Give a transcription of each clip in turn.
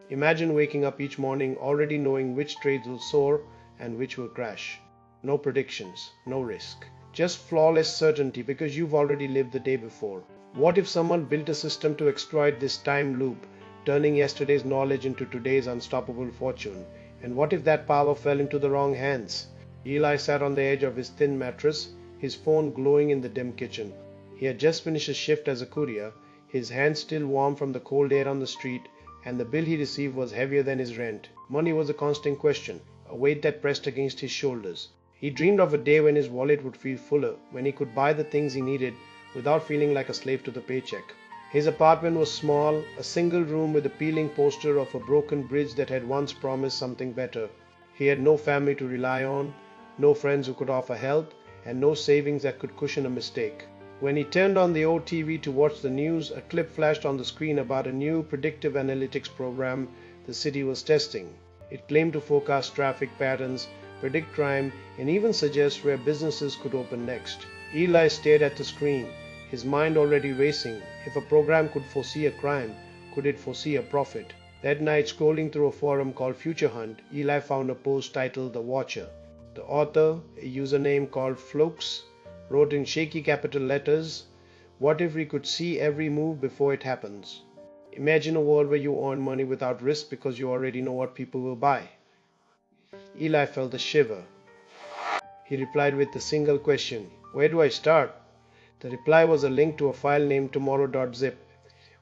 Imagine waking up each morning already knowing which trades will soar and which will crash. No predictions, no risk. Just flawless certainty because you've already lived the day before. What if someone built a system to exploit this time loop, turning yesterday's knowledge into today's unstoppable fortune? And what if that power fell into the wrong hands? Eli sat on the edge of his thin mattress, his phone glowing in the dim kitchen. He had just finished a shift as a courier, his hands still warm from the cold air on the street, and the bill he received was heavier than his rent. Money was a constant question, a weight that pressed against his shoulders. He dreamed of a day when his wallet would feel fuller, when he could buy the things he needed without feeling like a slave to the paycheck. His apartment was small, a single room with a peeling poster of a broken bridge that had once promised something better. He had no family to rely on, no friends who could offer help, and no savings that could cushion a mistake. When he turned on the old TV to watch the news, a clip flashed on the screen about a new predictive analytics program the city was testing. It claimed to forecast traffic patterns, predict crime, and even suggest where businesses could open next. Eli stared at the screen, his mind already racing. If a program could foresee a crime, could it foresee a profit? That night, scrolling through a forum called Future Hunt, Eli found a post titled The Watcher. The author, a username called Flokes, wrote in shaky capital letters, "What if we could see every move before it happens?" Imagine a world where you earn money without risk because you already know what people will buy. Eli felt a shiver. He replied with a single question, "Where do I start?" The reply was a link to a file named tomorrow.zip.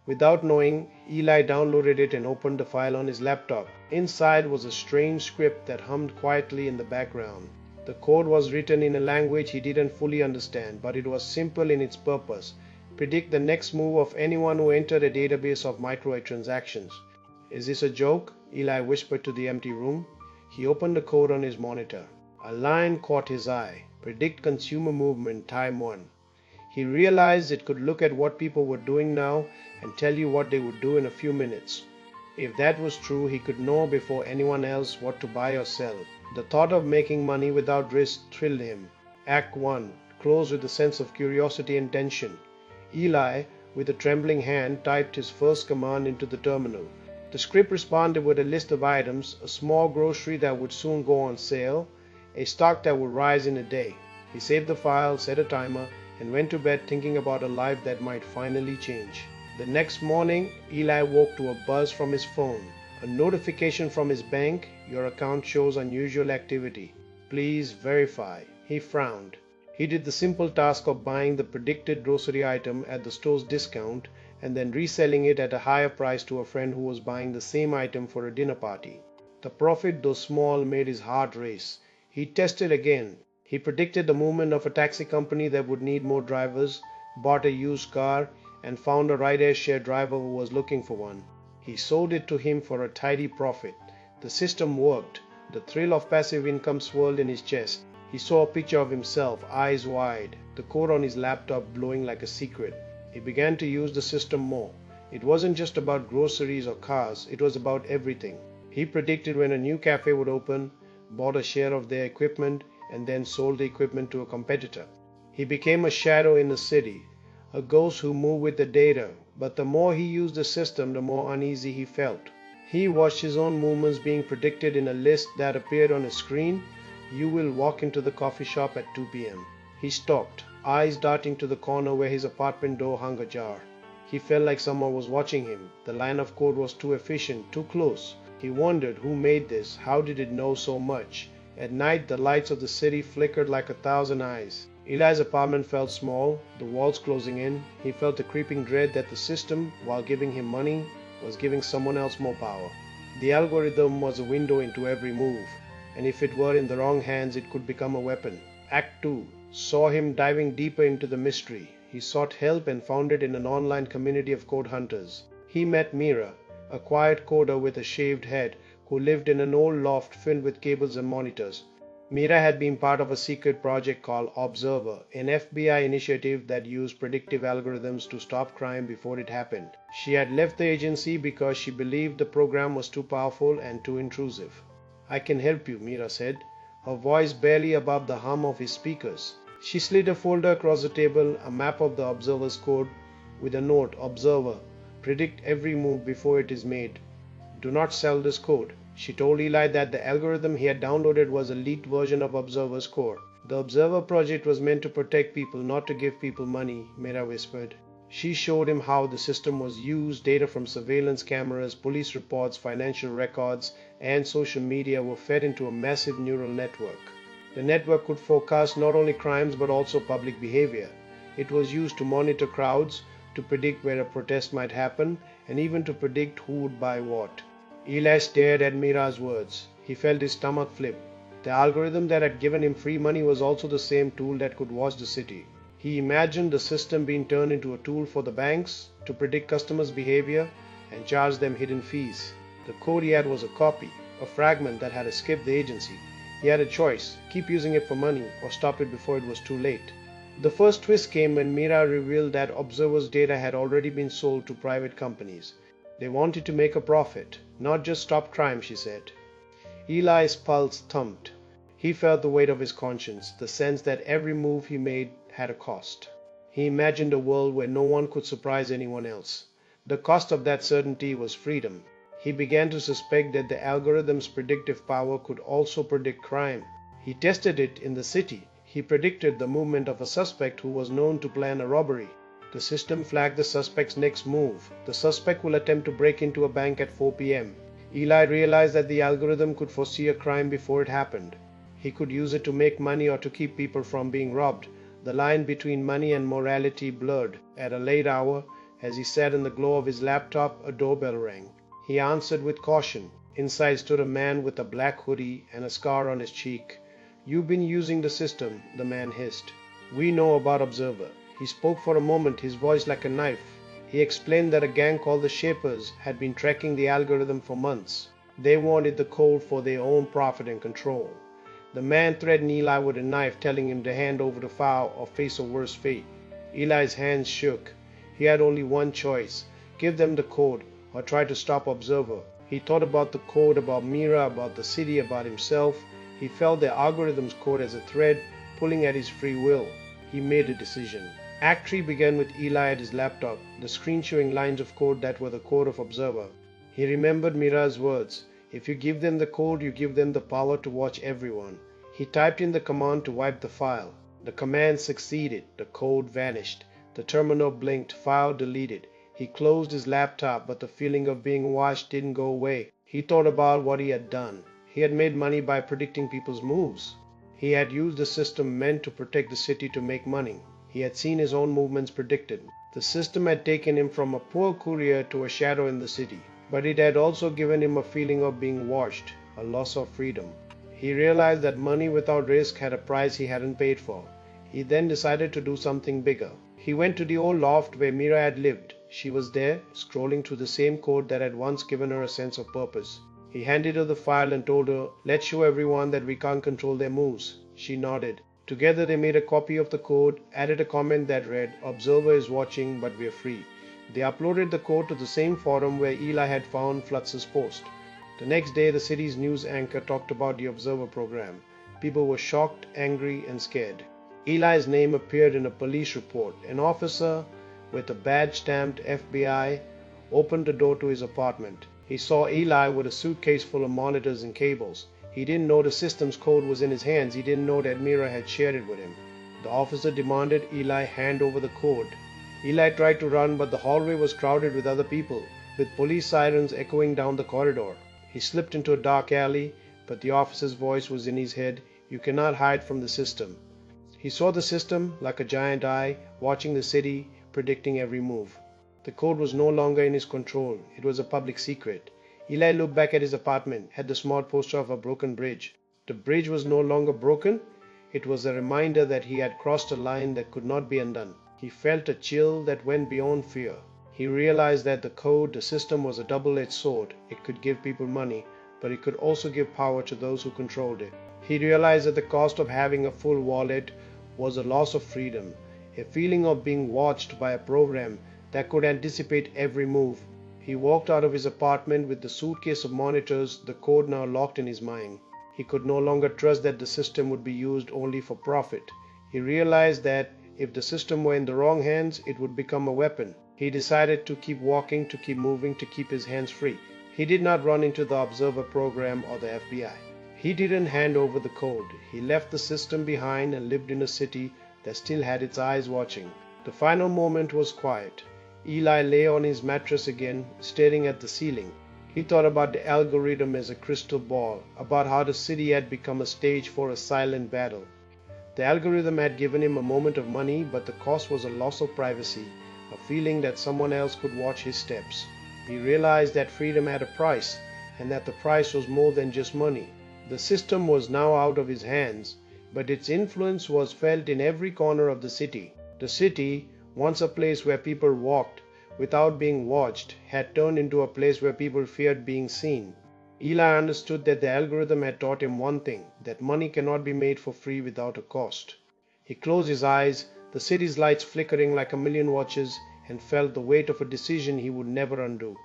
Without knowing, Eli downloaded it and opened the file on his laptop. Inside was a strange script that hummed quietly in the background. The code was written in a language he didn't fully understand, but it was simple in its purpose. Predict the next move of anyone who entered a database of microtransactions. "Is this a joke?" Eli whispered to the empty room. He opened the code on his monitor. A line caught his eye. Predict consumer movement, time 1. He realized it could look at what people were doing now and tell you what they would do in a few minutes. If that was true, he could know before anyone else what to buy or sell. The thought of making money without risk thrilled him. Act 1 closed with a sense of curiosity and tension. Eli, with a trembling hand, typed his first command into the terminal. The script responded with a list of items, a small grocery that would soon go on sale, a stock that would rise in a day. He saved the file, set a timer, and went to bed thinking about a life that might finally change. The next morning, Eli woke to a buzz from his phone. A notification from his bank, "Your account shows unusual activity. Please verify." He frowned. He did the simple task of buying the predicted grocery item at the store's discount and then reselling it at a higher price to a friend who was buying the same item for a dinner party. The profit, though small, made his heart race. He tested again. He predicted the movement of a taxi company that would need more drivers, bought a used car, and found a ride-share driver who was looking for one. He sold it to him for a tidy profit. The system worked. The thrill of passive income swirled in his chest. He saw a picture of himself, eyes wide, the code on his laptop glowing like a secret. He began to use the system more. It wasn't just about groceries or cars, it was about everything. He predicted when a new cafe would open, bought a share of their equipment, and then sold the equipment to a competitor. He became a shadow in the city, a ghost who moved with the data, but the more he used the system, the more uneasy he felt. He watched his own movements being predicted in a list that appeared on a screen. "You will walk into the coffee shop at 2 p.m. He stopped, eyes darting to the corner where his apartment door hung ajar. He felt like someone was watching him. The line of code was too efficient, too close. He wondered who made this, how did it know so much? At night, the lights of the city flickered like 1,000 eyes. Eli's apartment felt small, the walls closing in. He felt a creeping dread that the system, while giving him money, was giving someone else more power. The algorithm was a window into every move, and if it were in the wrong hands, it could become a weapon. Act 2 saw him diving deeper into the mystery. He sought help and found it in an online community of code hunters. He met Mira, a quiet coder with a shaved head who lived in an old loft filled with cables and monitors. Mira had been part of a secret project called Observer, an FBI initiative that used predictive algorithms to stop crime before it happened. She had left the agency because she believed the program was too powerful and too intrusive. "I can help you," Mira said, her voice barely above the hum of his speakers. She slid a folder across the table, a map of the Observer's code, with a note, "Observer, predict every move before it is made." "Do not sell this code." She told Eli that the algorithm he had downloaded was a leaked version of Observer's core. "The Observer project was meant to protect people, not to give people money," Mira whispered. She showed him how the system was used. Data from surveillance cameras, police reports, financial records, and social media were fed into a massive neural network. The network could forecast not only crimes but also public behavior. It was used to monitor crowds, to predict where a protest might happen, and even to predict who would buy what. Eli stared at Mira's words. He felt his stomach flip. The algorithm that had given him free money was also the same tool that could watch the city. He imagined the system being turned into a tool for the banks to predict customers' behavior and charge them hidden fees. The code he had was a copy, a fragment that had escaped the agency. He had a choice: keep using it for money or stop it before it was too late. The first twist came when Mira revealed that Observer's data had already been sold to private companies. They wanted to make a profit, not just stop crime, she said. Eli's pulse thumped. He felt the weight of his conscience, the sense that every move he made had a cost. He imagined a world where no one could surprise anyone else. The cost of that certainty was freedom. He began to suspect that the algorithm's predictive power could also predict crime. He tested it in the city. He predicted the movement of a suspect who was known to plan a robbery. The system flagged the suspect's next move. The suspect will attempt to break into a bank at 4 p.m. Eli realized that the algorithm could foresee a crime before it happened. He could use it to make money or to keep people from being robbed. The line between money and morality blurred. At a late hour, as he sat in the glow of his laptop, a doorbell rang. He answered with caution. Inside stood a man with a black hoodie and a scar on his cheek. "You've been using the system," the man hissed. "We know about Observer." He spoke for a moment, his voice like a knife. He explained that a gang called the Shapers had been tracking the algorithm for months. They wanted the code for their own profit and control. The man threatened Eli with a knife, telling him to hand over the file or face a worse fate. Eli's hands shook. He had only one choice: give them the code or try to stop Observer. He thought about the code, about Mira, about the city, about himself. He felt the algorithm's code as a thread pulling at his free will. He made a decision. Act 3 began with Eli at his laptop, the screen showing lines of code that were the code of Observer. He remembered Mira's words: "If you give them the code, you give them the power to watch everyone." He typed in the command to wipe the file. The command succeeded. The code vanished. The terminal blinked. File deleted. He closed his laptop, but the feeling of being watched didn't go away. He thought about what he had done. He had made money by predicting people's moves. He had used the system meant to protect the city to make money. He had seen his own movements predicted. The system had taken him from a poor courier to a shadow in the city. But it had also given him a feeling of being watched, a loss of freedom. He realized that money without risk had a price he hadn't paid for. He then decided to do something bigger. He went to the old loft where Mira had lived. She was there, scrolling through the same code that had once given her a sense of purpose. He handed her the file and told her, "Let's show everyone that we can't control their moves." She nodded. Together they made a copy of the code, added a comment that read, "Observer is watching, but we're free." They uploaded the code to the same forum where Eli had found Flutz's post. The next day, the city's news anchor talked about the Observer program. People were shocked, angry, and scared. Eli's name appeared in a police report. An officer with a badge stamped FBI opened the door to his apartment. He saw Eli with a suitcase full of monitors and cables. He didn't know the system's code was in his hands. He didn't know that Mira had shared it with him. The officer demanded Eli hand over the code. Eli tried to run, but the hallway was crowded with other people, with police sirens echoing down the corridor. He slipped into a dark alley, but the officer's voice was in his head: "You cannot hide from the system." He saw the system, like a giant eye, watching the city, predicting every move. The code was no longer in his control. It was a public secret. Eli looked back at his apartment, at the small poster of a broken bridge. The bridge was no longer broken. It was a reminder that he had crossed a line that could not be undone. He felt a chill that went beyond fear. He realized that the code, the system, was a double-edged sword. It could give people money, but it could also give power to those who controlled it. He realized that the cost of having a full wallet was a loss of freedom, a feeling of being watched by a program that could anticipate every move. He walked out of his apartment with the suitcase of monitors, the code now locked in his mind. He could no longer trust that the system would be used only for profit. He realized that if the system were in the wrong hands, it would become a weapon. He decided to keep walking, to keep moving, to keep his hands free. He did not run into the Observer program or the FBI. He didn't hand over the code. He left the system behind and lived in a city that still had its eyes watching. The final moment was quiet. Eli lay on his mattress again, staring at the ceiling. He thought about the algorithm as a crystal ball, about how the city had become a stage for a silent battle. The algorithm had given him a moment of money, but the cost was a loss of privacy, a feeling that someone else could watch his steps. He realized that freedom had a price, and that the price was more than just money. The system was now out of his hands, but its influence was felt in every corner of the city. The city, once a place where people walked without being watched, had turned into a place where people feared being seen. Eli understood that the algorithm had taught him one thing, that money cannot be made for free without a cost. He closed his eyes, the city's lights flickering like a million watches, and felt the weight of a decision he would never undo.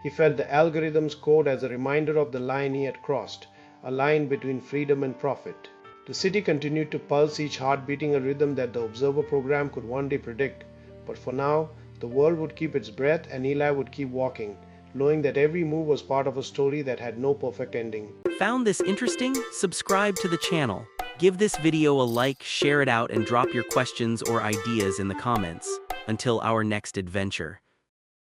He felt the algorithm's code as a reminder of the line he had crossed, a line between freedom and profit. The city continued to pulse, each heart beating a rhythm that the Observer program could one day predict. But for now, the world would keep its breath and Eli would keep walking, knowing that every move was part of a story that had no perfect ending. Found this interesting? Subscribe to the channel. Give this video a like, share it out, and drop your questions or ideas in the comments. Until our next adventure.